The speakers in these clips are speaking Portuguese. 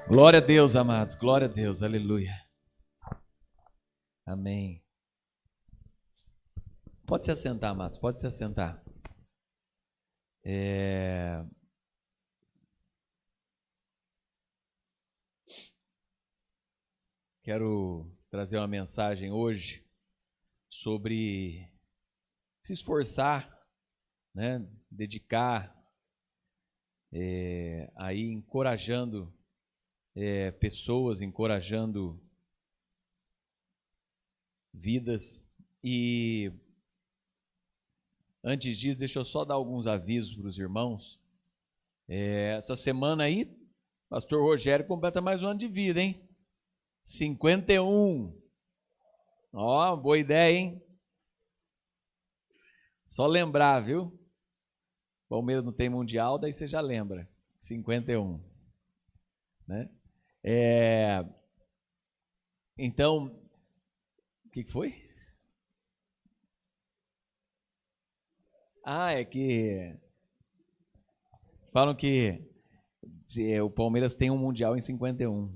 Glória a Deus, amados, glória a Deus, aleluia. Amém. Pode se assentar, amados, pode se assentar. Quero trazer uma mensagem hoje sobre se esforçar, né? Dedicar, aí encorajando pessoas, encorajando vidas. E antes disso, deixa eu só dar alguns avisos para os irmãos. Essa semana aí, pastor Rogério completa mais um ano de vida, hein? 51. Ó, boa ideia, hein? Só lembrar, viu? Palmeiras não tem mundial, daí você já lembra. 51, né? Então, o que foi? É que falam que o Palmeiras tem um mundial em 51.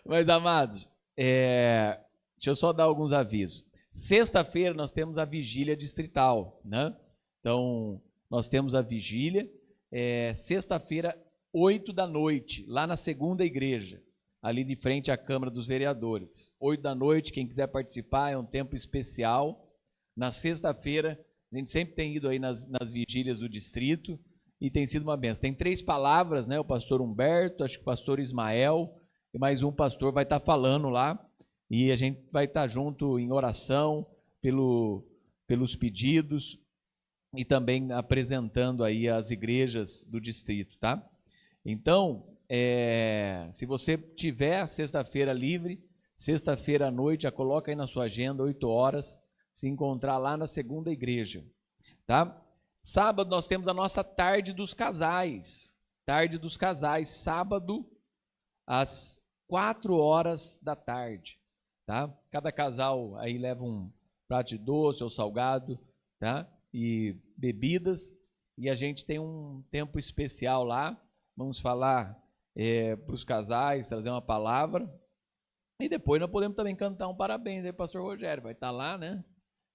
Mas, amados, deixa eu só dar alguns avisos. Sexta-feira nós temos a vigília distrital, né? Então, nós temos a vigília, sexta-feira, 8 da noite, lá na segunda igreja, ali de frente à Câmara dos Vereadores. 8 da noite, quem quiser participar, é um tempo especial. Na sexta-feira, a gente sempre tem ido aí nas vigílias do distrito e tem sido uma bênção. Tem 3 palavras, né? O pastor Humberto, acho que o pastor Ismael e mais um pastor vai estar falando lá, e a gente vai estar junto em oração pelos pedidos e também apresentando aí as igrejas do distrito, tá? Então, se você tiver sexta-feira livre, sexta-feira à noite, já coloca aí na sua agenda, 8 horas, se encontrar lá na segunda igreja, tá? Sábado nós temos a nossa tarde dos casais, sábado às 4 horas da tarde, tá? Cada casal aí leva um prato de doce ou salgado, tá? E bebidas, e a gente tem um tempo especial lá. Vamos falar para os casais, trazer uma palavra, e depois nós podemos também cantar um parabéns aí, pastor Rogério vai estar lá, né?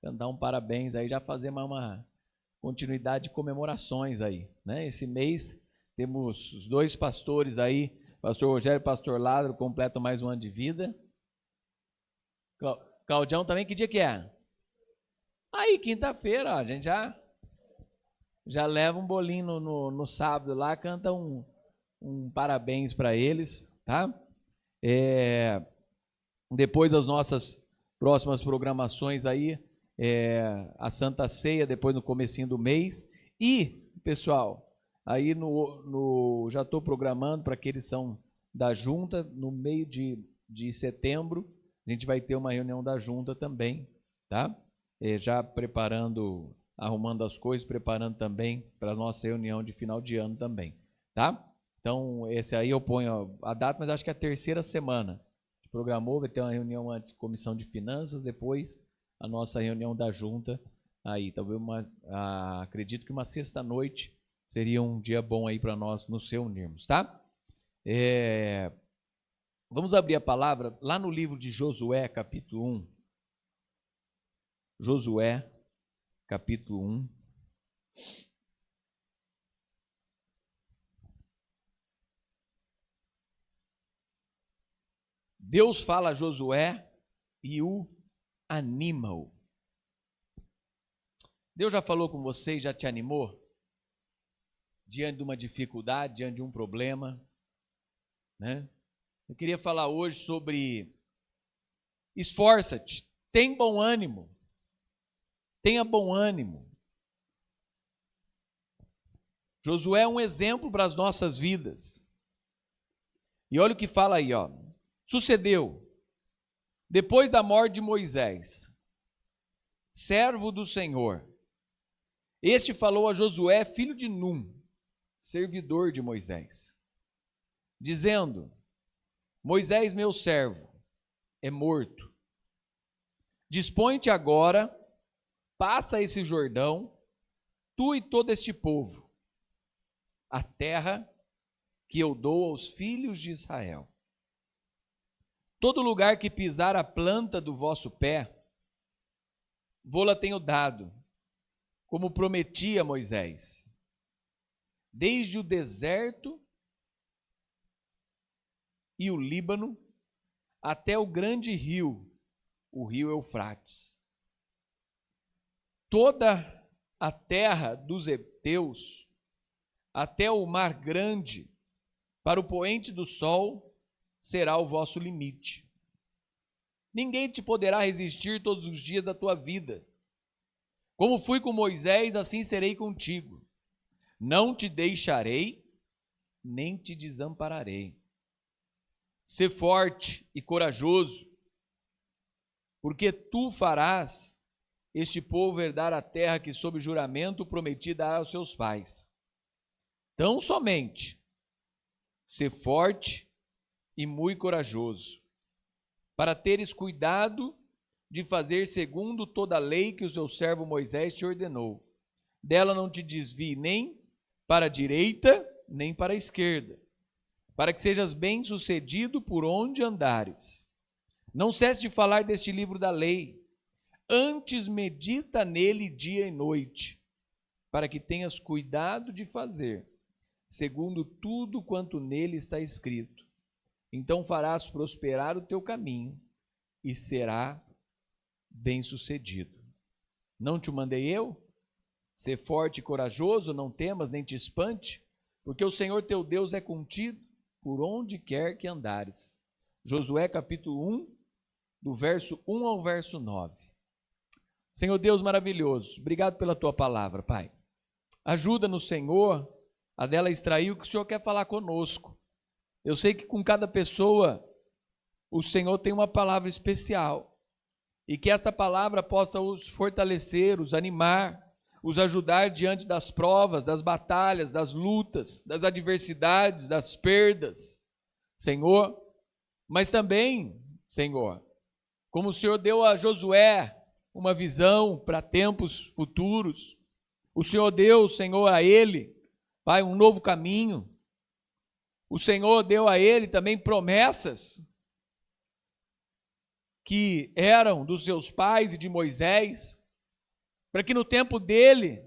Cantar um parabéns aí, já fazer uma continuidade de comemorações aí, né? Esse mês temos os 2 pastores aí, pastor Rogério e pastor Lázaro, completam mais um ano de vida. Claudião também, que dia que é? Aí, quinta-feira, a gente já leva um bolinho no sábado lá, canta um parabéns para eles, tá? Depois das nossas próximas programações aí, a Santa Ceia, depois no comecinho do mês. E, pessoal, aí já estou programando para aqueles são da junta, no meio de setembro, a gente vai ter uma reunião da junta também, tá? Já preparando, arrumando as coisas, preparando também para a nossa reunião de final de ano também, tá? Então, esse aí eu ponho a data, mas acho que é a terceira semana. A gente programou, vai ter uma reunião antes, comissão de finanças, depois a nossa reunião da junta. Aí, talvez acredito que uma sexta-noite seria um dia bom aí para nós nos reunirmos, tá? Vamos abrir a palavra lá no livro de Josué, capítulo 1. Josué, capítulo 1. Deus fala a Josué e o anima-o. Deus já falou com você e já te animou? Diante de uma dificuldade, diante de um problema, né? Eu queria falar hoje sobre esforça-te, tem bom ânimo, tenha bom ânimo. Josué é um exemplo para as nossas vidas. E olha o que fala aí, ó. Sucedeu, depois da morte de Moisés, servo do Senhor, este falou a Josué, filho de Num, servidor de Moisés, dizendo: Moisés, meu servo, é morto. Dispõe-te agora passa esse Jordão, tu e todo este povo, a terra que eu dou aos filhos de Israel. Todo lugar que pisar a planta do vosso pé, vô-la tenho dado, como prometi a Moisés, desde o deserto e o Líbano, até o grande rio, o rio Eufrates. Toda a terra dos heteus, até o mar grande, para o poente do sol, será o vosso limite. Ninguém te poderá resistir todos os dias da tua vida. Como fui com Moisés, assim serei contigo. Não te deixarei, nem te desampararei. Sê forte e corajoso, porque tu farás este povo herdar a terra que, sob juramento, prometi dar aos seus pais. Tão somente, sê forte e muito corajoso, para teres cuidado de fazer segundo toda a lei que o seu servo Moisés te ordenou. Dela não te desvie nem para a direita, nem para a esquerda, para que sejas bem-sucedido por onde andares. Não cesse de falar deste livro da lei, antes medita nele dia e noite, para que tenhas cuidado de fazer, segundo tudo quanto nele está escrito. Então farás prosperar o teu caminho e será bem-sucedido. Não te mandei eu? Sê forte e corajoso, não temas nem te espante, porque o Senhor teu Deus é contigo por onde quer que andares. Josué capítulo 1, do verso 1 ao verso 9. Senhor Deus maravilhoso, obrigado pela tua palavra, Pai. Ajuda-nos, Senhor, a dela extrair o que o Senhor quer falar conosco. Eu sei que com cada pessoa o Senhor tem uma palavra especial e que esta palavra possa os fortalecer, os animar, os ajudar diante das provas, das batalhas, das lutas, das adversidades, das perdas, Senhor. Mas também, Senhor, como o Senhor deu a Josué uma visão para tempos futuros, o Senhor deu, Senhor, a ele, Pai, um novo caminho. O Senhor deu a ele também promessas que eram dos seus pais e de Moisés, para que no tempo dele,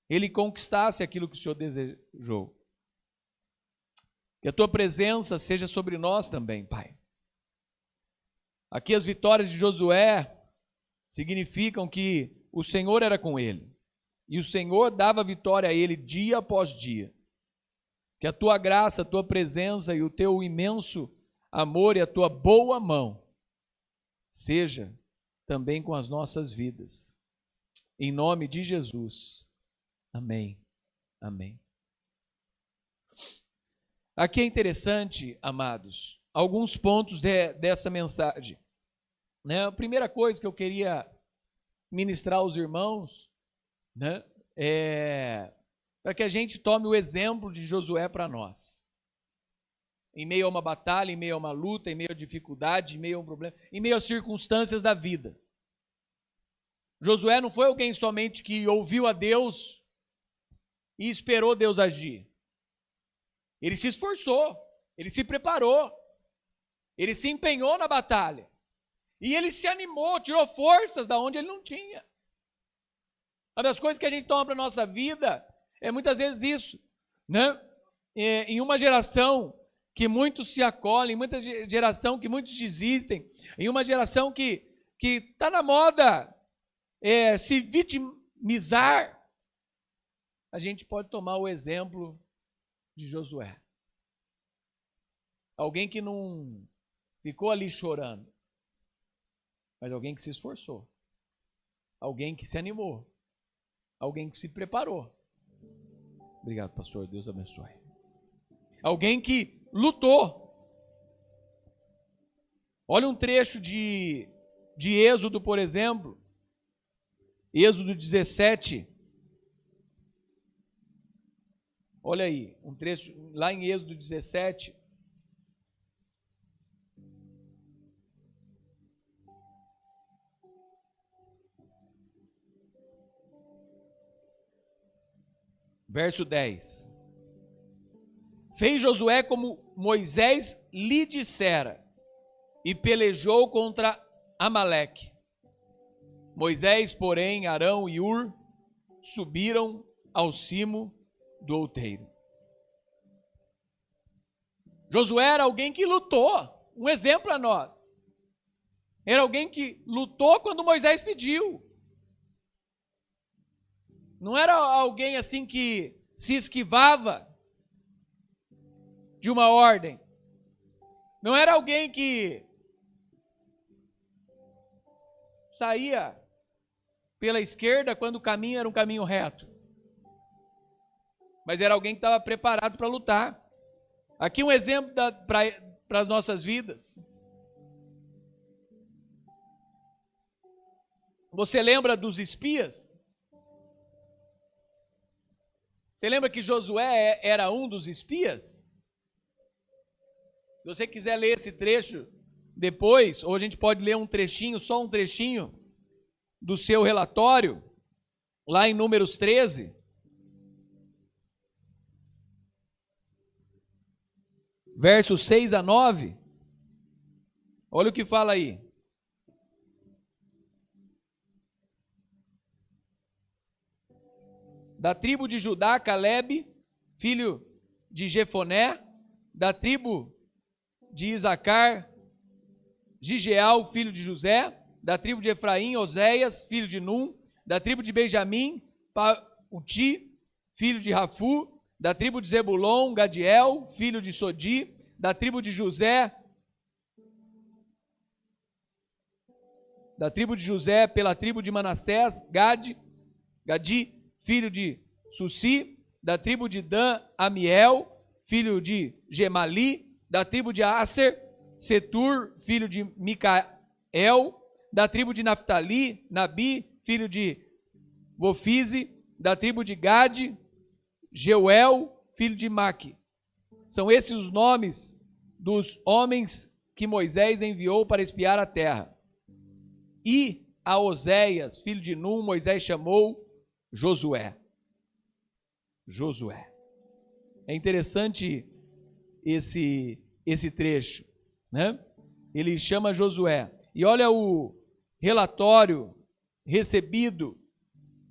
ele conquistasse aquilo que o Senhor desejou. Que a tua presença seja sobre nós também, Pai. Aqui as vitórias de Josué significam que o Senhor era com ele, e o Senhor dava vitória a ele dia após dia. Que a tua graça, a tua presença e o teu imenso amor e a tua boa mão seja também com as nossas vidas. Em nome de Jesus. Amém. Amém. Aqui é interessante, amados, alguns pontos dessa mensagem. A primeira coisa que eu queria ministrar aos irmãos, é para que a gente tome o exemplo de Josué para nós. Em meio a uma batalha, em meio a uma luta, em meio a dificuldade, em meio a um problema, em meio às circunstâncias da vida. Josué não foi alguém somente que ouviu a Deus e esperou Deus agir. Ele se esforçou, ele se preparou, ele se empenhou na batalha. E ele se animou, tirou forças da onde ele não tinha. Uma das coisas que a gente toma para a nossa vida é muitas vezes isso, em uma geração que muitos se acolhem, em muita geração que muitos desistem, em uma geração que está na moda se vitimizar, a gente pode tomar o exemplo de Josué. Alguém que não ficou ali chorando, mas alguém que se esforçou, alguém que se animou, alguém que se preparou. Obrigado, pastor, Deus abençoe. Alguém que lutou. Olha um trecho de Êxodo, por exemplo, Êxodo 17. Olha aí, um trecho lá em Êxodo 17. Verso 10. Fez Josué como Moisés lhe dissera, e pelejou contra Amaleque. Moisés, porém, Arão e Ur subiram ao cimo do outeiro. Josué era alguém que lutou, um exemplo a nós. Era alguém que lutou quando Moisés pediu. Não era alguém assim que se esquivava de uma ordem. Não era alguém que saía pela esquerda quando o caminho era um caminho reto. Mas era alguém que estava preparado para lutar. Aqui um exemplo para as nossas vidas. Você lembra dos espias? Você lembra que Josué era um dos espias? Se você quiser ler esse trecho depois, ou a gente pode ler um trechinho, só um trechinho do seu relatório, lá em Números 13. Versos 6 a 9. Olha o que fala aí. Da tribo de Judá, Calebe, filho de Jefoné. Da tribo de Isacar, Gigeal, filho de José. Da tribo de Efraim, Oséias, filho de Num. Da tribo de Benjamim, Pauti, filho de Rafu. Da tribo de Zebulon, Gadiel, filho de Sodi. Da tribo de José, pela tribo de Manassés, Gadi, filho de Susi. Da tribo de Dan, Amiel, filho de Gemali. Da tribo de Aser, Setur, filho de Micael. Da tribo de Naftali, Nabi, filho de Bofize. Da tribo de Gade, Jeuel, filho de Maque. São esses os nomes dos homens que Moisés enviou para espiar a terra. E a Oséias, filho de Num, Moisés chamou Josué. Josué. É interessante esse trecho, né? Ele chama Josué. E olha o relatório recebido,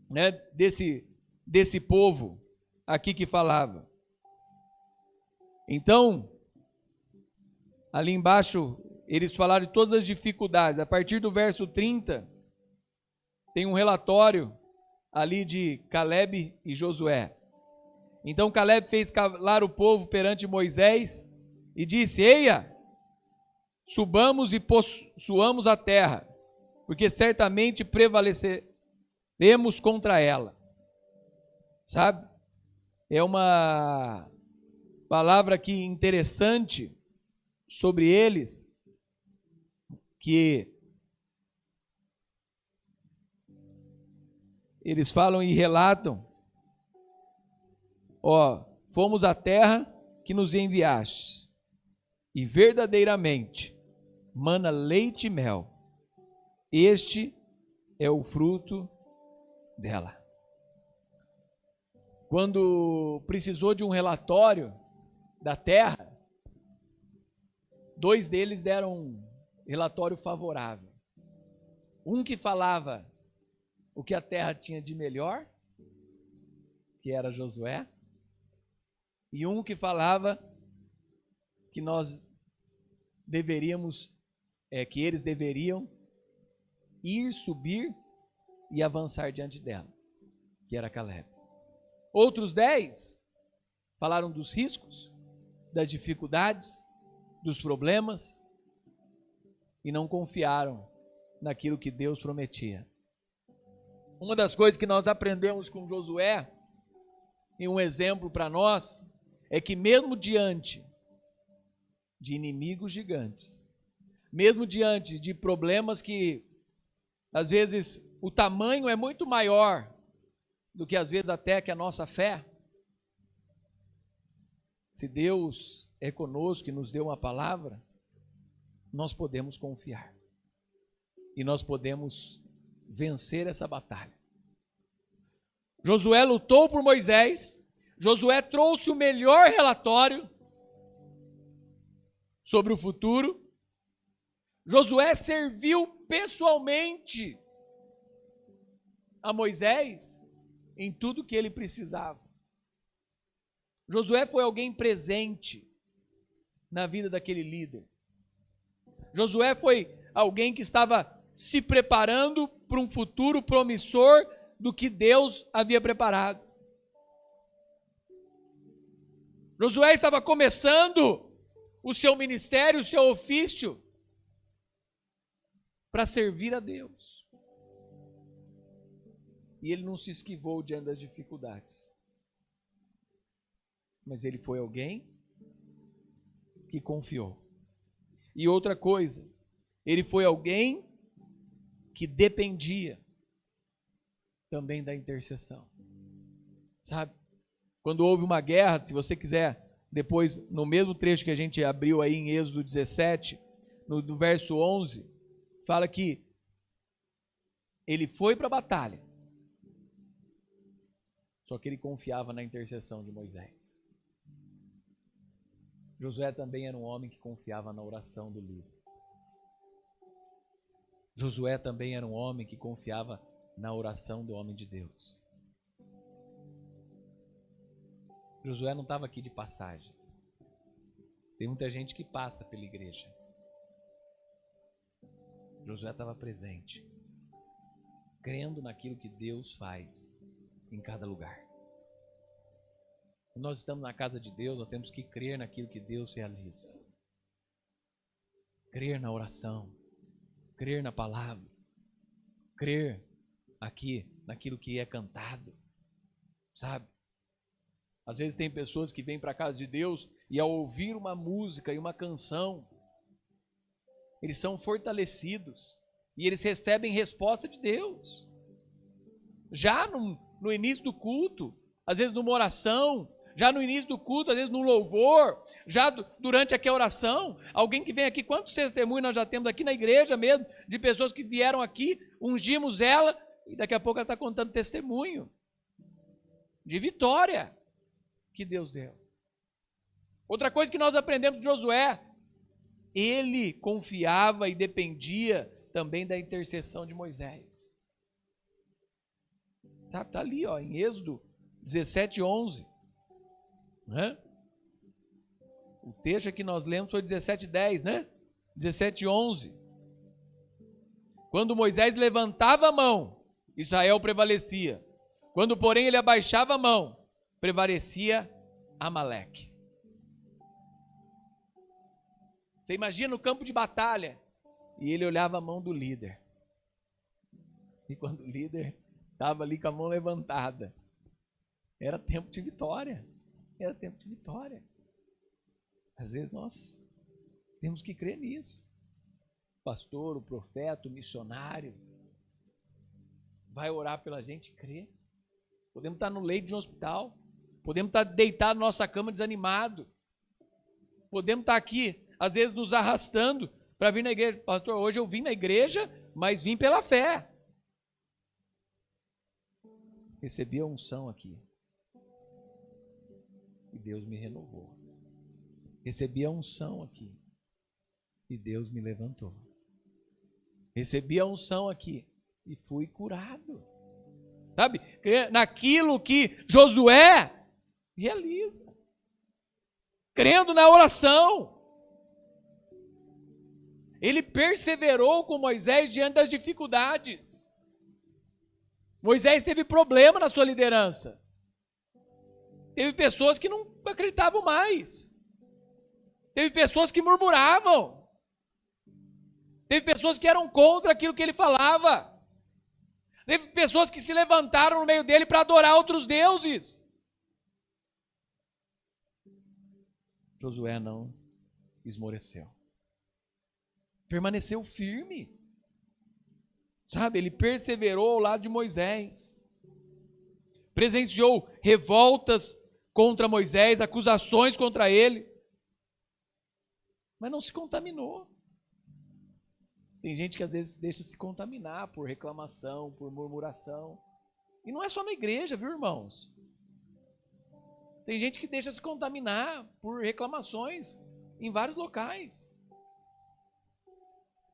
né, desse povo aqui que falava. Então, ali embaixo, eles falaram de todas as dificuldades. A partir do verso 30, tem um relatório ali de Calebe e Josué. Então Calebe fez calar o povo perante Moisés e disse: Eia, subamos e possuamos a terra, porque certamente prevaleceremos contra ela. Sabe? É uma palavra aqui interessante sobre eles, que eles falam e relatam: fomos à terra que nos enviaste, e verdadeiramente mana leite e mel, este é o fruto dela. Quando precisou de um relatório da terra, 2 deles deram um relatório favorável. Um que falava o que a terra tinha de melhor, que era Josué, e um que falava que nós deveríamos, que eles deveriam subir e avançar diante dela, que era Calebe. Outros 10 falaram dos riscos, das dificuldades, dos problemas, e não confiaram naquilo que Deus prometia. Uma das coisas que nós aprendemos com Josué, e um exemplo para nós, é que mesmo diante de inimigos gigantes, mesmo diante de problemas que às vezes o tamanho é muito maior do que às vezes até que a nossa fé, se Deus é conosco e nos deu uma palavra, nós podemos confiar e nós podemos vencer essa batalha. Josué lutou por Moisés, Josué trouxe o melhor relatório sobre o futuro. Josué serviu pessoalmente a Moisés em tudo que ele precisava. Josué foi alguém presente na vida daquele líder. Josué foi alguém que estava se preparando para um futuro promissor do que Deus havia preparado. Josué estava começando o seu ministério, o seu ofício, para servir a Deus. E ele não se esquivou diante das dificuldades. Mas ele foi alguém que confiou. E outra coisa, ele foi alguém que dependia também da intercessão. Sabe? Quando houve uma guerra, se você quiser, depois, no mesmo trecho que a gente abriu aí em Êxodo 17, no verso 11, fala que ele foi para a batalha, só que ele confiava na intercessão de Moisés. Josué também era um homem que confiava na oração do líder. Josué também era um homem que confiava na oração do homem de Deus. Josué não estava aqui de passagem. Tem muita gente que passa pela igreja. Josué estava presente, crendo naquilo que Deus faz em cada lugar. Quando nós estamos na casa de Deus, nós temos que crer naquilo que Deus realiza. Crer na oração, crer na palavra, crer aqui naquilo que é cantado, sabe? Às vezes tem pessoas que vêm para a casa de Deus e ao ouvir uma música e uma canção, eles são fortalecidos e eles recebem resposta de Deus. Já no início do culto, às vezes numa oração, já no início do culto, às vezes no louvor, já durante aqui a oração, alguém que vem aqui, quantos testemunhos nós já temos aqui na igreja mesmo, de pessoas que vieram aqui, ungimos ela e daqui a pouco ela está contando testemunho de vitória que Deus deu. Outra coisa que nós aprendemos de Josué, ele confiava e dependia também da intercessão de Moisés. Tá ali, ó, em Êxodo 17:11. Né? O texto que nós lemos foi 17:10, né? 17:11. Quando Moisés levantava a mão, Israel prevalecia. Quando, porém, ele abaixava a mão, prevalecia Amaleque. Você imagina o campo de batalha, e ele olhava a mão do líder. E quando o líder estava ali com a mão levantada, era tempo de vitória. Era tempo de vitória. Às vezes nós temos que crer nisso. O pastor, o profeta, o missionário vai orar pela gente e crer. Podemos estar no leito de um hospital, podemos estar deitados na nossa cama desanimado, podemos estar aqui, às vezes nos arrastando para vir na igreja. Pastor, hoje eu vim na igreja, mas vim pela fé. Recebi a unção aqui e Deus me renovou. Recebi a unção aqui e Deus me levantou. Recebi a unção aqui e fui curado. Sabe? Naquilo que Josué realiza. Crendo na oração. Ele perseverou com Moisés diante das dificuldades. Moisés teve problema na sua liderança. Teve pessoas que não acreditavam mais. Teve pessoas que murmuravam. Teve pessoas que eram contra aquilo que ele falava. Teve pessoas que se levantaram no meio dele para adorar outros deuses. Josué não esmoreceu. Permaneceu firme. Sabe, ele perseverou ao lado de Moisés. Presenciou revoltas contra Moisés, acusações contra ele. Mas não se contaminou. Tem gente que às vezes deixa se contaminar por reclamação, por murmuração. E não é só na igreja, viu, irmãos? Tem gente que deixa se contaminar por reclamações em vários locais.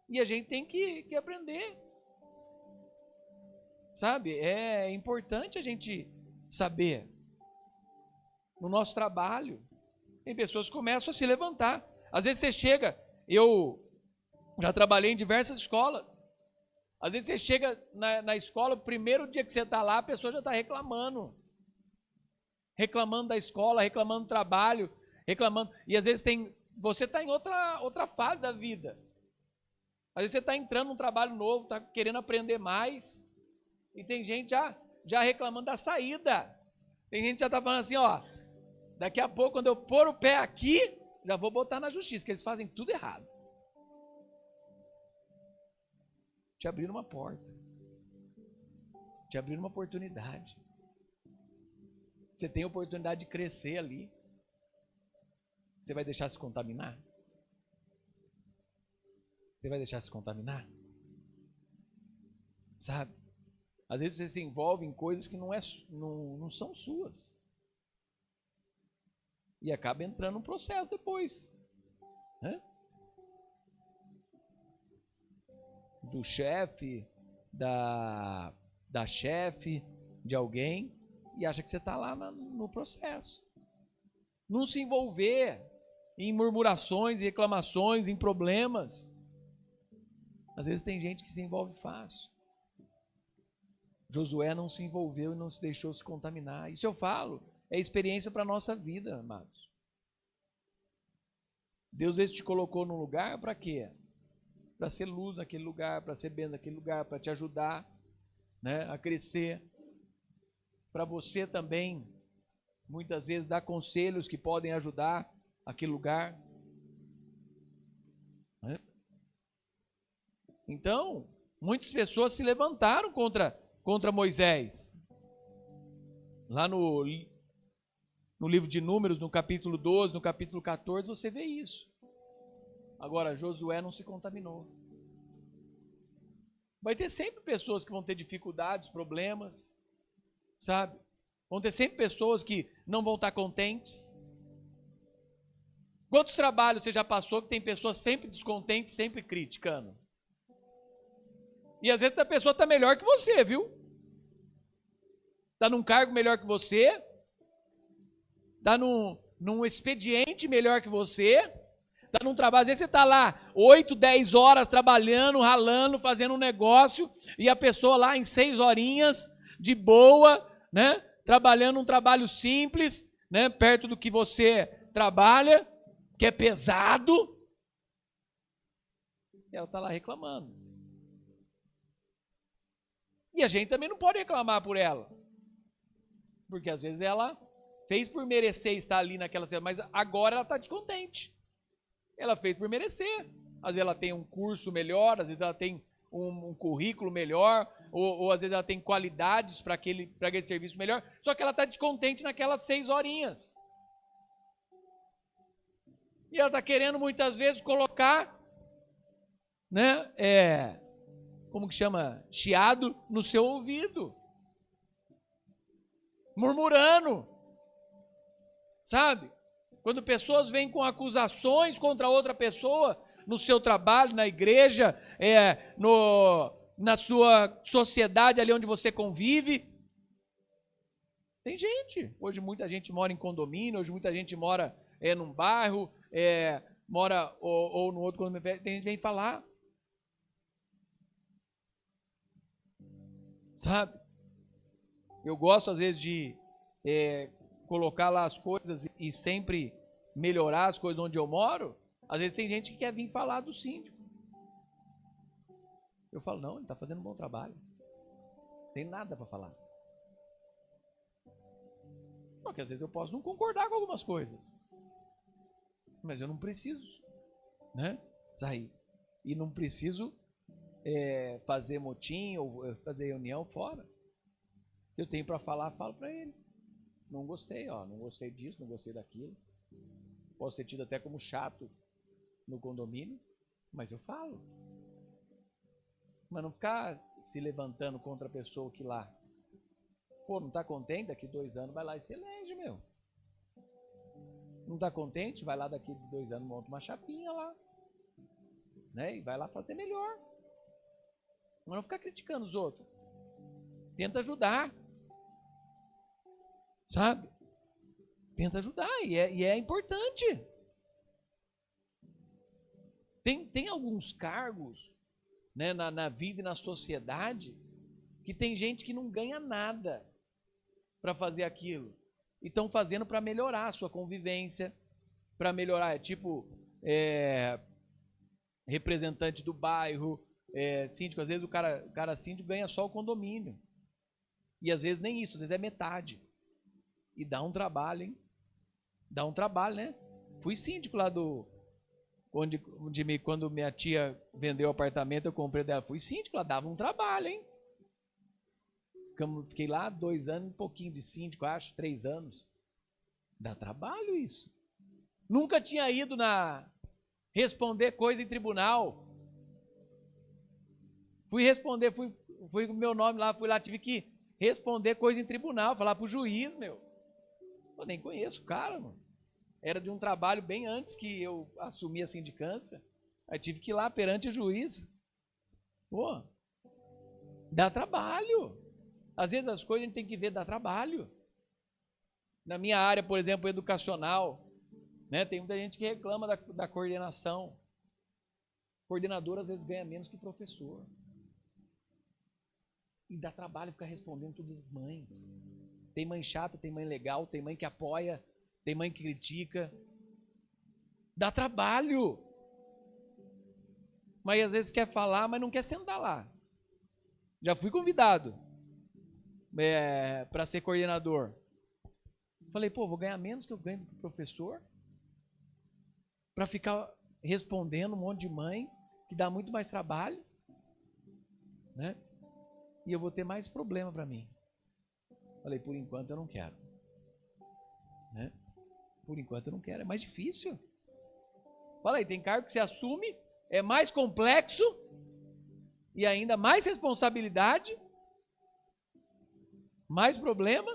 E a gente tem que aprender. Sabe? É importante a gente saber. No nosso trabalho, tem pessoas que começam a se levantar. Às vezes você chega, eu já trabalhei em diversas escolas. Às vezes você chega na escola, o primeiro dia que você está lá, a pessoa já está reclamando. Reclamando da escola, reclamando do trabalho, reclamando. E às vezes você está em outra fase da vida. Às vezes você está entrando num trabalho novo, está querendo aprender mais. E tem gente já reclamando da saída. Tem gente que já está falando assim, ó, daqui a pouco, quando eu pôr o pé aqui, já vou botar na justiça, que eles fazem tudo errado. Te abriram uma porta. Te abriram uma oportunidade. Você tem a oportunidade de crescer ali. Você vai deixar se contaminar? Você vai deixar se contaminar? Sabe? Às vezes você se envolve em coisas que não são suas. E acaba entrando num processo depois. Né? Do chefe, da chefe, de alguém, e acha que você está lá no processo. Não se envolver em murmurações, em reclamações, em problemas. Às vezes tem gente que se envolve fácil. Josué não se envolveu e não se deixou se contaminar. Isso eu falo, é experiência para a nossa vida, amados. Deus esse te colocou num lugar para quê? Para ser luz naquele lugar, para ser bênção naquele lugar, para te ajudar, né, a crescer. Para você também, muitas vezes, dar conselhos que podem ajudar aquele lugar. Né? Então, muitas pessoas se levantaram contra Moisés. Lá no livro de Números, no capítulo 12, no capítulo 14, você vê isso. Agora, Josué não se contaminou. Vai ter sempre pessoas que vão ter dificuldades, problemas, sabe? Vão ter sempre pessoas que não vão estar contentes. Quantos trabalhos você já passou que tem pessoas sempre descontentes, sempre criticando? E às vezes a pessoa está melhor que você, viu? Está num cargo melhor que você, está num expediente melhor que você, está num trabalho, às vezes você está lá 8, 10 horas trabalhando, ralando, fazendo um negócio, e a pessoa lá em 6 horinhas, de boa, né? Trabalhando um trabalho simples, né? Perto do que você trabalha, que é pesado, e ela está lá reclamando. E a gente também não pode reclamar por ela, porque às vezes ela fez por merecer estar ali naquela cena, mas agora ela está descontente. Ela fez por merecer. Às vezes ela tem um curso melhor, às vezes ela tem um currículo melhor, ou às vezes ela tem qualidades para aquele serviço melhor, só que ela está descontente naquelas 6 horinhas. E ela está querendo muitas vezes colocar, né, como que chama? Chiado no seu ouvido. Murmurando. Sabe? Quando pessoas vêm com acusações contra outra pessoa, no seu trabalho, na igreja, na sua sociedade, ali onde você convive. Tem gente. Hoje muita gente mora em condomínio, hoje muita gente mora num bairro, mora ou no outro condomínio. Tem gente que vem falar. Sabe? Eu gosto, às vezes, de colocar lá as coisas e sempre melhorar as coisas onde eu moro. Às vezes tem gente que quer vir falar do síndico. Eu falo, não, ele está fazendo um bom trabalho. Não tem nada para falar. Porque às vezes eu posso não concordar com algumas coisas. Mas eu não preciso, né, sair. E não preciso fazer motim ou fazer reunião fora. Eu tenho para falar, falo para ele. Não gostei, não gostei disso, não gostei daquilo. Posso ser tido até como chato no condomínio, mas eu falo. Mas não ficar se levantando contra a pessoa que lá, não está contente, daqui 2 anos vai lá e se elege, meu. Não está contente? Vai lá daqui de 2 anos, monta uma chapinha lá. Né? E vai lá fazer melhor. Não ficar criticando os outros. Tenta ajudar. Sabe? Tenta ajudar. E é importante. Tem alguns cargos, né, na vida e na sociedade que tem gente que não ganha nada para fazer aquilo. E estão fazendo para melhorar a sua convivência, para melhorar, tipo, representante do bairro, síndico. Às vezes o cara síndico ganha só o condomínio. E às vezes nem isso, às vezes é metade. E dá um trabalho, hein? Dá um trabalho, né? Fui síndico lá quando minha tia vendeu o apartamento, eu comprei dela. Fui síndico lá, dava um trabalho, hein? Fiquei lá 2 anos, um pouquinho de síndico, acho, 3 anos. Dá trabalho isso. Nunca tinha ido responder coisa em tribunal. Fui responder, fui com o meu nome lá, fui lá, tive que responder coisa em tribunal, falar pro juiz, meu. Eu nem conheço o cara, mano. Era de um trabalho bem antes que eu assumi a sindicância. Aí tive que ir lá perante o juiz. Pô, dá trabalho. Às vezes as coisas a gente tem que ver, dá trabalho. Na minha área, por exemplo, educacional, né, tem muita gente que reclama da coordenação. Coordenador às vezes ganha menos que professor. E dá trabalho ficar respondendo todas as mães. Tem mãe chata, tem mãe legal, tem mãe que apoia, tem mãe que critica. Dá trabalho. Mas às vezes quer falar, mas não quer sentar lá. Já fui convidado para ser coordenador. Falei, pô, vou ganhar menos que eu ganho do professor para ficar respondendo um monte de mãe, que dá muito mais trabalho, né? E eu vou ter mais problema para mim. Falei, por enquanto eu não quero. Né? Por enquanto eu não quero, é mais difícil. Falei, tem cargo que você assume, é mais complexo e ainda mais responsabilidade, mais problema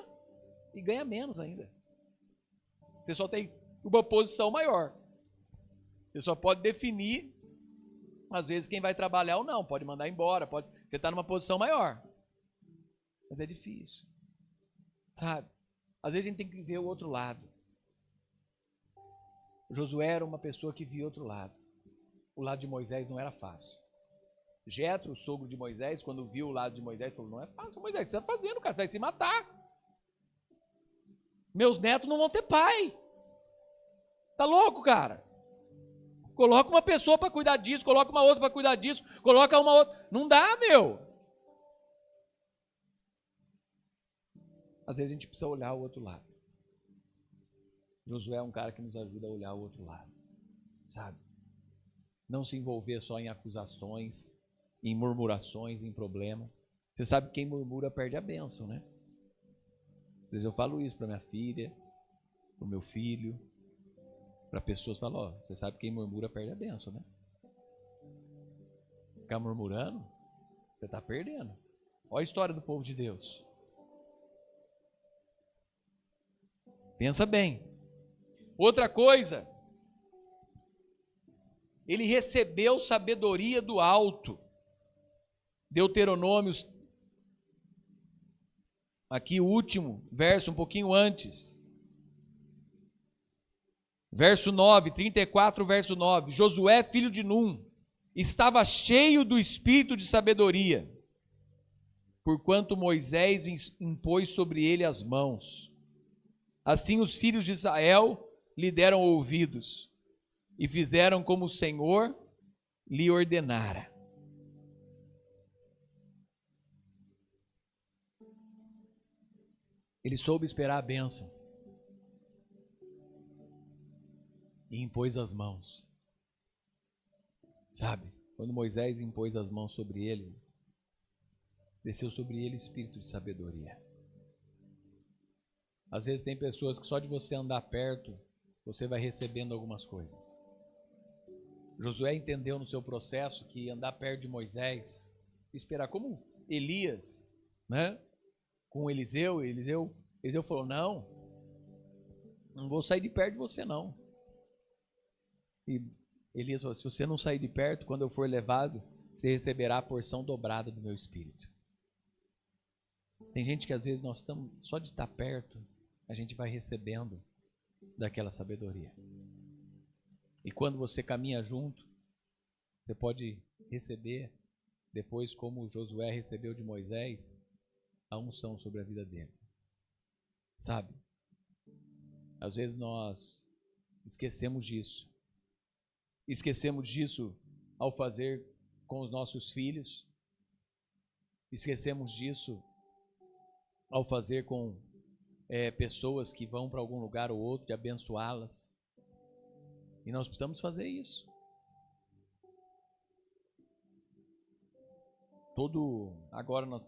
e ganha menos ainda. Você só tem uma posição maior. Você só pode definir, às vezes, quem vai trabalhar ou não. Pode mandar embora, você está numa posição maior. Mas é difícil. Sabe? Às vezes a gente tem que ver o outro lado. Josué era uma pessoa que via outro lado. O lado de Moisés não era fácil. Jetro, o sogro de Moisés, quando viu o lado de Moisés, falou, não é fácil, Moisés, o que você está fazendo, cara? Você vai se matar. Meus netos não vão ter pai. Tá louco, cara? Coloca uma pessoa para cuidar disso, coloca uma outra para cuidar disso, coloca uma outra. Não dá, meu. Às vezes a gente precisa olhar o outro lado. Josué é um cara que nos ajuda a olhar o outro lado, sabe? Não se envolver só em acusações, em murmurações, em problema. Você sabe que quem murmura perde a bênção, né? Às vezes eu falo isso para minha filha, para o meu filho, para pessoas, falo, ó, você sabe que quem murmura perde a bênção, né? Ficar murmurando, você está perdendo. Olha a história do povo de Deus. Pensa bem. Outra coisa, ele recebeu sabedoria do alto. Deuteronômios, aqui o último verso, um pouquinho antes. Verso 9, 34, verso 9. Josué, filho de Num, estava cheio do espírito de sabedoria, porquanto Moisés impôs sobre ele as mãos. Assim os filhos de Israel lhe deram ouvidos e fizeram como o Senhor lhe ordenara. Ele soube esperar a bênção e impôs as mãos. Sabe, quando Moisés impôs as mãos sobre ele, desceu sobre ele o espírito de sabedoria. Às vezes tem pessoas que só de você andar perto, você vai recebendo algumas coisas. Josué entendeu no seu processo que andar perto de Moisés, esperar como Elias, né? Com Eliseu falou, não, Não vou sair de perto de você, não. E Elias falou, se você não sair de perto, quando eu for levado, você receberá a porção dobrada do meu espírito. Tem gente que às vezes nós estamos, só de estar perto, a gente vai recebendo daquela sabedoria. E quando você caminha junto, você pode receber, depois como Josué recebeu de Moisés, a unção sobre a vida dele. Sabe? Às vezes nós esquecemos disso. Esquecemos disso ao fazer com os nossos filhos. Esquecemos disso ao fazer com pessoas que vão para algum lugar ou outro, de abençoá-las. E nós precisamos fazer isso. Agora nós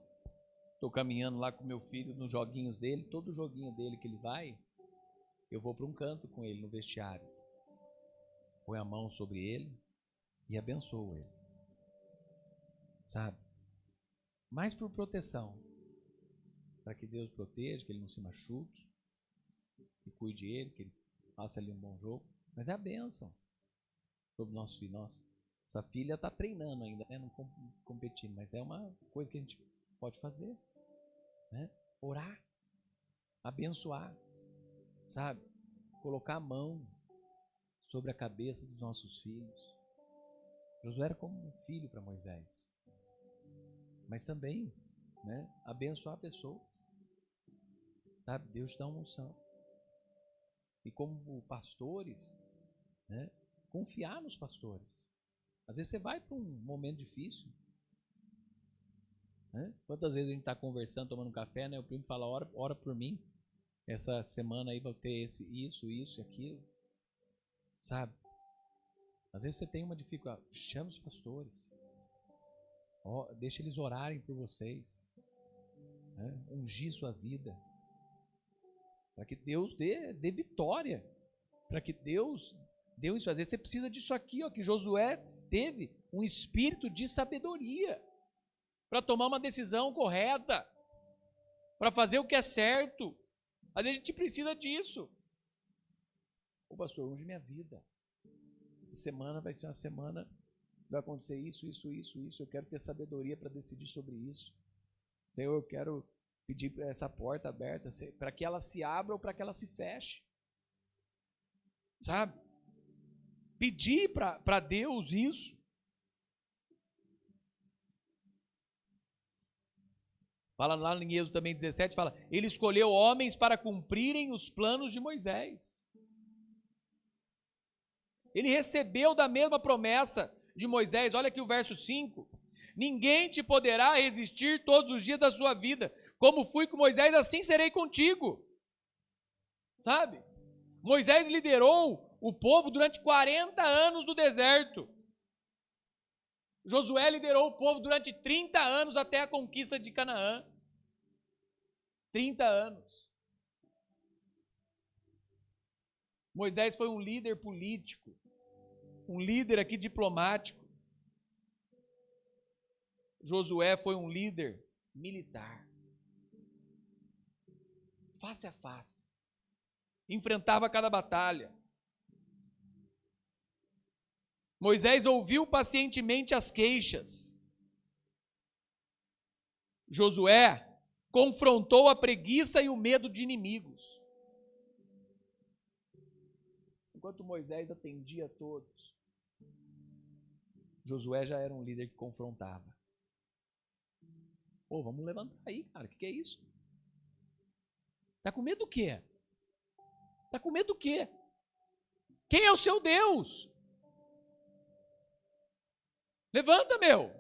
estou caminhando lá com meu filho nos joguinhos dele, todo joguinho dele que ele vai, eu vou para um canto com ele no vestiário. Põe a mão sobre ele e abençoo ele. Sabe? Mais por proteção. Para que Deus proteja, que ele não se machuque, que cuide ele, que ele faça ali um bom jogo. Mas é a bênção sobre o nosso filho. Nossa filha está treinando ainda, né? Não competindo, mas é uma coisa que a gente pode fazer. Né? Orar, abençoar, sabe? Colocar a mão sobre a cabeça dos nossos filhos. Josué era como um filho para Moisés. Mas também, né, abençoar pessoas. Sabe? Deus te dá uma unção. E como pastores, né, confiar nos pastores. Às vezes você vai para um momento difícil. Né? Quantas vezes a gente está conversando, tomando um café, né? O primo fala, ora por mim. Essa semana aí vai ter isso e aquilo. Sabe? Às vezes você tem uma dificuldade. Chame os pastores. Deixa eles orarem por vocês. Né? Ungir sua vida. Para que Deus dê vitória. Para que Deus dê isso. Às vezes você precisa disso aqui, ó, que Josué teve um espírito de sabedoria. Para tomar uma decisão correta. Para fazer o que é certo. Às vezes a gente precisa disso. Ô pastor, unge minha vida. Essa semana vai ser uma semana, vai acontecer isso. Eu quero ter sabedoria para decidir sobre isso. Senhor, eu quero pedir para essa porta aberta, para que ela se abra ou para que ela se feche. Sabe? Pedir para Deus isso. Fala lá em Êxodo também 17, fala, ele escolheu homens para cumprirem os planos de Moisés. Ele recebeu da mesma promessa de Moisés. Olha aqui o verso 5. Ninguém te poderá resistir todos os dias da sua vida. Como fui com Moisés, assim serei contigo. Sabe? Moisés liderou o povo durante 40 anos no deserto. Josué liderou o povo durante 30 anos até a conquista de Canaã. 30 anos. Moisés foi um líder político. Um líder aqui diplomático. Josué foi um líder militar. Face a face. Enfrentava cada batalha. Moisés ouviu pacientemente as queixas. Josué confrontou a preguiça e o medo de inimigos. Enquanto Moisés atendia a todos, Josué já era um líder que confrontava. Pô, vamos levantar aí, cara. O que é isso? Tá com medo do quê? Tá com medo do quê? Quem é o seu Deus? Levanta, meu.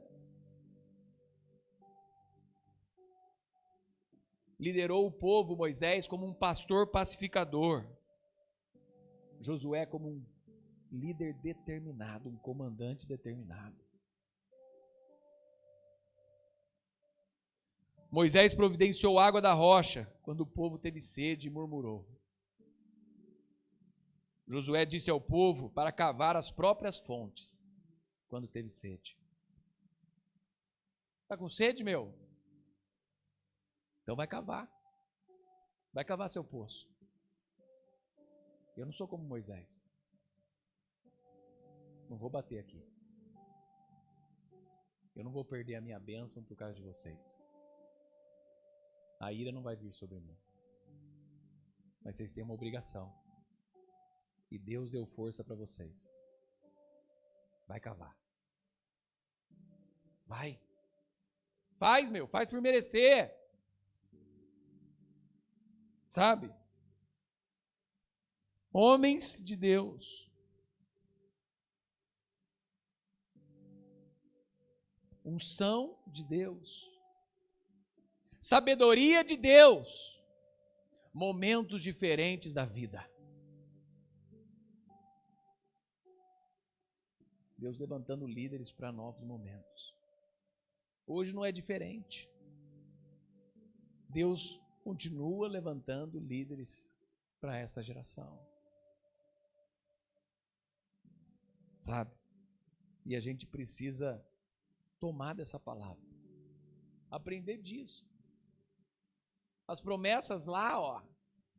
Liderou o povo, Moisés, como um pastor pacificador. Josué como um líder determinado, um comandante determinado. Moisés providenciou água da rocha quando o povo teve sede e murmurou. Josué disse ao povo para cavar as próprias fontes quando teve sede. Está com sede, meu? Então vai cavar. Vai cavar seu poço. Eu não sou como Moisés. Não vou bater aqui. Eu não vou perder a minha bênção por causa de vocês. A ira não vai vir sobre mim. Mas vocês têm uma obrigação. E Deus deu força para vocês. Vai cavar. Vai. Faz, meu. Faz por merecer. Sabe? Homens de Deus. Unção de Deus. Sabedoria de Deus. Momentos diferentes da vida. Deus levantando líderes para novos momentos. Hoje não é diferente. Deus continua levantando líderes para esta geração. Sabe? E a gente precisa tomar dessa palavra. Aprender disso. As promessas lá, ó,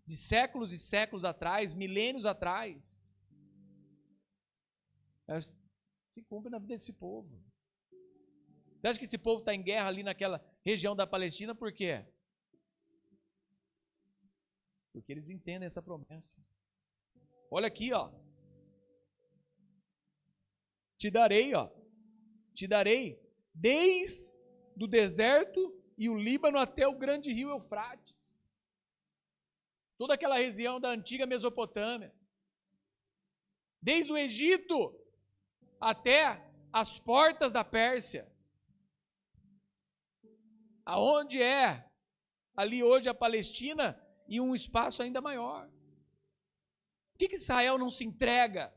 de séculos e séculos atrás, milênios atrás, elas se cumprem na vida desse povo. Você acha que esse povo está em guerra ali naquela região da Palestina por quê? Porque eles entendem essa promessa. Olha aqui, ó. Te darei, ó. Te darei desde o deserto e o Líbano até o grande rio Eufrates. Toda aquela região da antiga Mesopotâmia. Desde o Egito até as portas da Pérsia. Aonde é ali hoje a Palestina e um espaço ainda maior. Por que Israel não se entrega?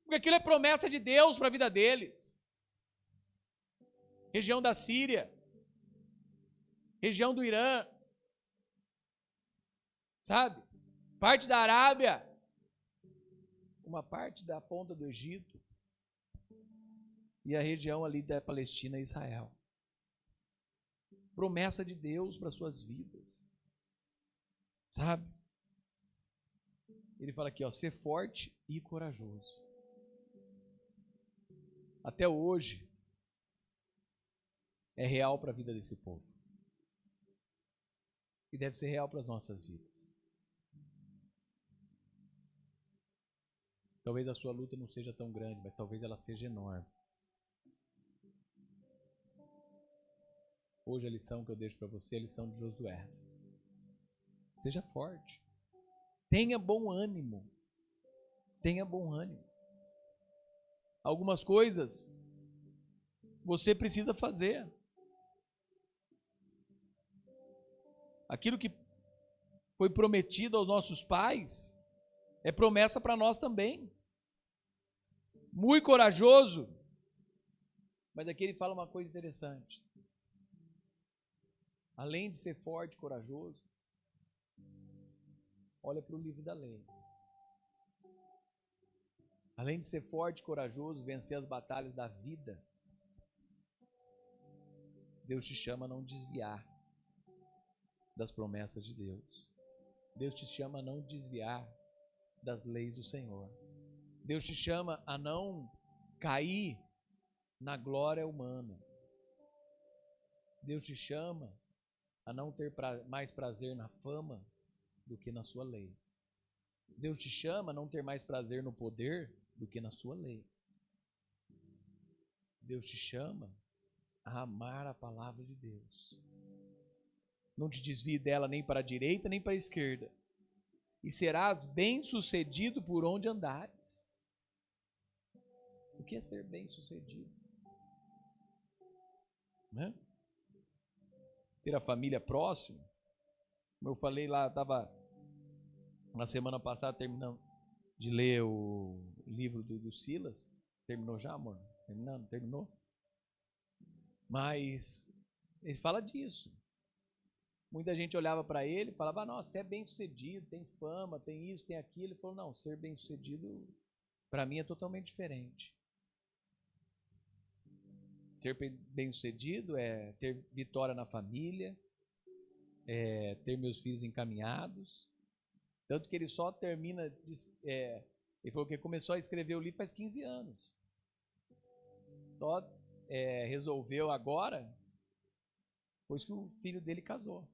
Porque aquilo é promessa de Deus para a vida deles. Região da Síria, região do Irã, sabe? Parte da Arábia, uma parte da ponta do Egito e a região ali da Palestina e Israel. Promessa de Deus para suas vidas, sabe? Ele fala aqui, ó, ser forte e corajoso. Até hoje é real para a vida desse povo. E deve ser real para as nossas vidas. Talvez a sua luta não seja tão grande, mas talvez ela seja enorme. Hoje a lição que eu deixo para você é a lição de Josué. Seja forte. Tenha bom ânimo. Tenha bom ânimo. Algumas coisas você precisa fazer. Aquilo que foi prometido aos nossos pais é promessa para nós também. Muito corajoso. Mas aqui ele fala uma coisa interessante. Além de ser forte e corajoso, olha para o livro da lei. Além de ser forte e corajoso, vencer as batalhas da vida, Deus te chama a não desviar das promessas de Deus. Deus te chama a não desviar das leis do Senhor. Deus te chama a não cair na glória humana. Deus te chama a não ter mais prazer na fama do que na sua lei. Deus te chama a não ter mais prazer no poder do que na sua lei. Deus te chama a amar a palavra de Deus. Não te desvie dela nem para a direita nem para a esquerda. E serás bem-sucedido por onde andares. O que é ser bem-sucedido? Né? Ter a família próxima. Como eu falei lá, estava na semana passada terminando de ler o livro do Silas. Terminou já, amor? Terminou? Mas ele fala disso. Muita gente olhava para ele e falava, nossa, você é bem-sucedido, tem fama, tem isso, tem aquilo. Ele falou, não, ser bem-sucedido para mim é totalmente diferente. Ser bem-sucedido é ter vitória na família, é ter meus filhos encaminhados, Tanto que ele só termina, ele falou que começou a escrever o livro faz 15 anos. Só resolveu agora, depois que o filho dele casou,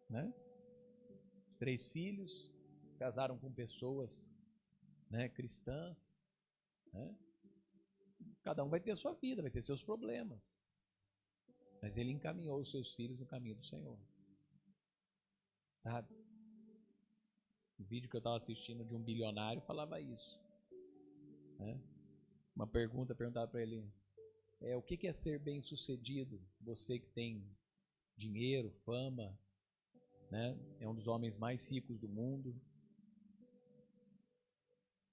né? 3 filhos, casaram com pessoas, né, cristãs, né? Cada um vai ter a sua vida, vai ter seus problemas, mas ele encaminhou os seus filhos no caminho do Senhor, sabe? O vídeo que eu estava assistindo de um bilionário falava isso, né? Uma perguntava para ele, o que é ser bem sucedido? Você que tem dinheiro, fama, né? É um dos homens mais ricos do mundo.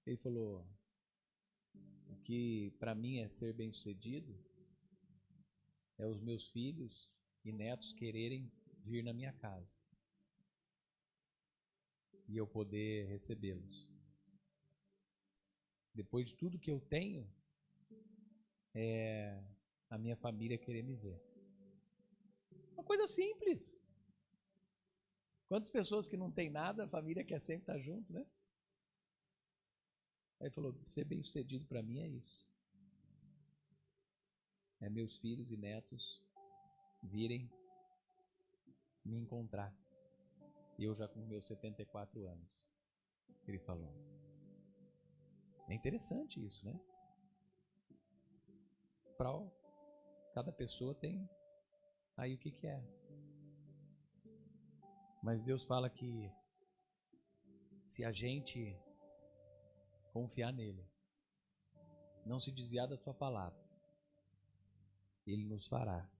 Ele falou, o que para mim é ser bem sucedido é os meus filhos e netos quererem vir na minha casa e eu poder recebê-los. Depois de tudo que eu tenho, a minha família querer me ver. Uma coisa simples. Quantas pessoas que não tem nada, a família quer sempre estar junto, né? Aí ele falou, ser bem sucedido para mim é isso. É meus filhos e netos virem me encontrar. Eu já com meus 74 anos. Ele falou. É interessante isso, né? Para cada pessoa tem aí o que é. Mas Deus fala que se a gente confiar nele, não se desviar da sua palavra, ele nos fará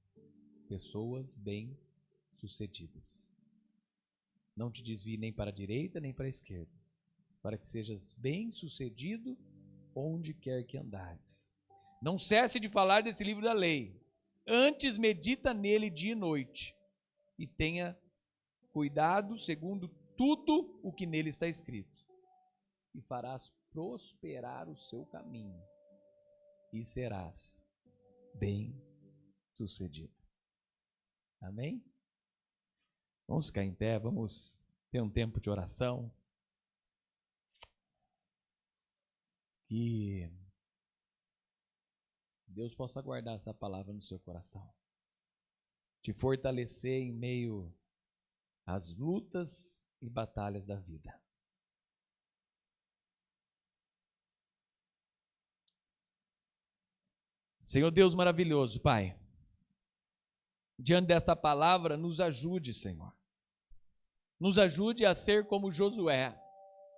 pessoas bem-sucedidas. Não te desvie nem para a direita nem para a esquerda, para que sejas bem-sucedido onde quer que andares. Não cesse de falar desse livro da lei, antes medita nele dia e noite, e tenha cuidado segundo tudo o que nele está escrito, e farás prosperar o seu caminho, e serás bem-sucedido. Amém? Vamos ficar em pé, vamos ter um tempo de oração. Que Deus possa guardar essa palavra no seu coração, te fortalecer em meio às lutas e batalhas da vida. Senhor Deus maravilhoso, Pai, diante desta palavra, nos ajude, Senhor. Nos ajude a ser como Josué,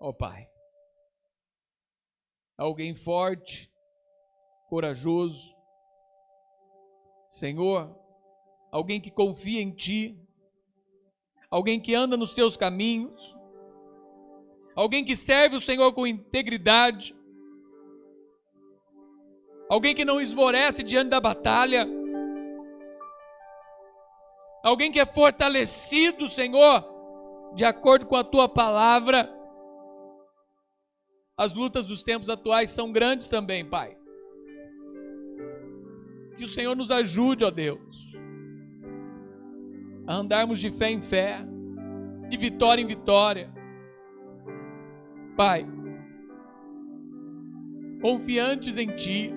ó Pai. Alguém forte, corajoso. Senhor, alguém que confia em Ti. Alguém que anda nos Teus caminhos. Alguém que serve o Senhor com integridade. Alguém que não esmorece diante da batalha. Alguém que é fortalecido, Senhor, de acordo com a Tua palavra. As lutas dos tempos atuais são grandes também, Pai. Que o Senhor nos ajude, ó Deus, a andarmos de fé em fé, de vitória em vitória. Pai, confiantes em Ti.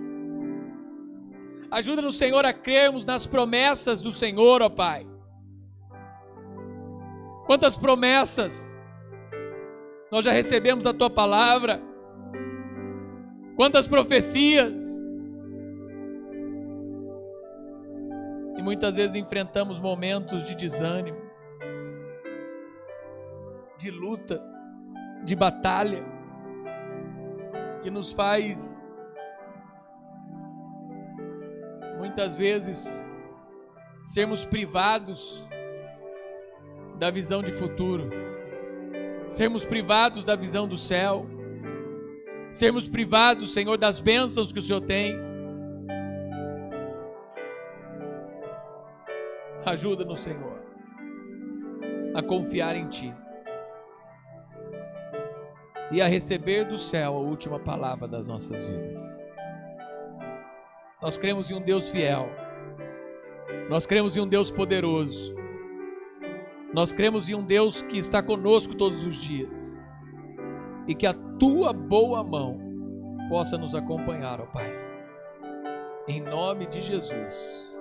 Ajuda-nos, Senhor, a crermos nas promessas do Senhor, ó Pai. Quantas promessas nós já recebemos da Tua palavra. Quantas profecias. E muitas vezes enfrentamos momentos de desânimo, de luta, de batalha, que nos faz, muitas vezes, sermos privados da visão de futuro, sermos privados da visão do céu, sermos privados, Senhor, das bênçãos que o Senhor tem. Ajuda-nos, Senhor, a confiar em Ti e a receber do céu a última palavra das nossas vidas. Nós cremos em um Deus fiel, nós cremos em um Deus poderoso, Nós cremos em um Deus que está conosco todos os dias. E que a tua boa mão possa nos acompanhar, ó Pai. Em nome de Jesus.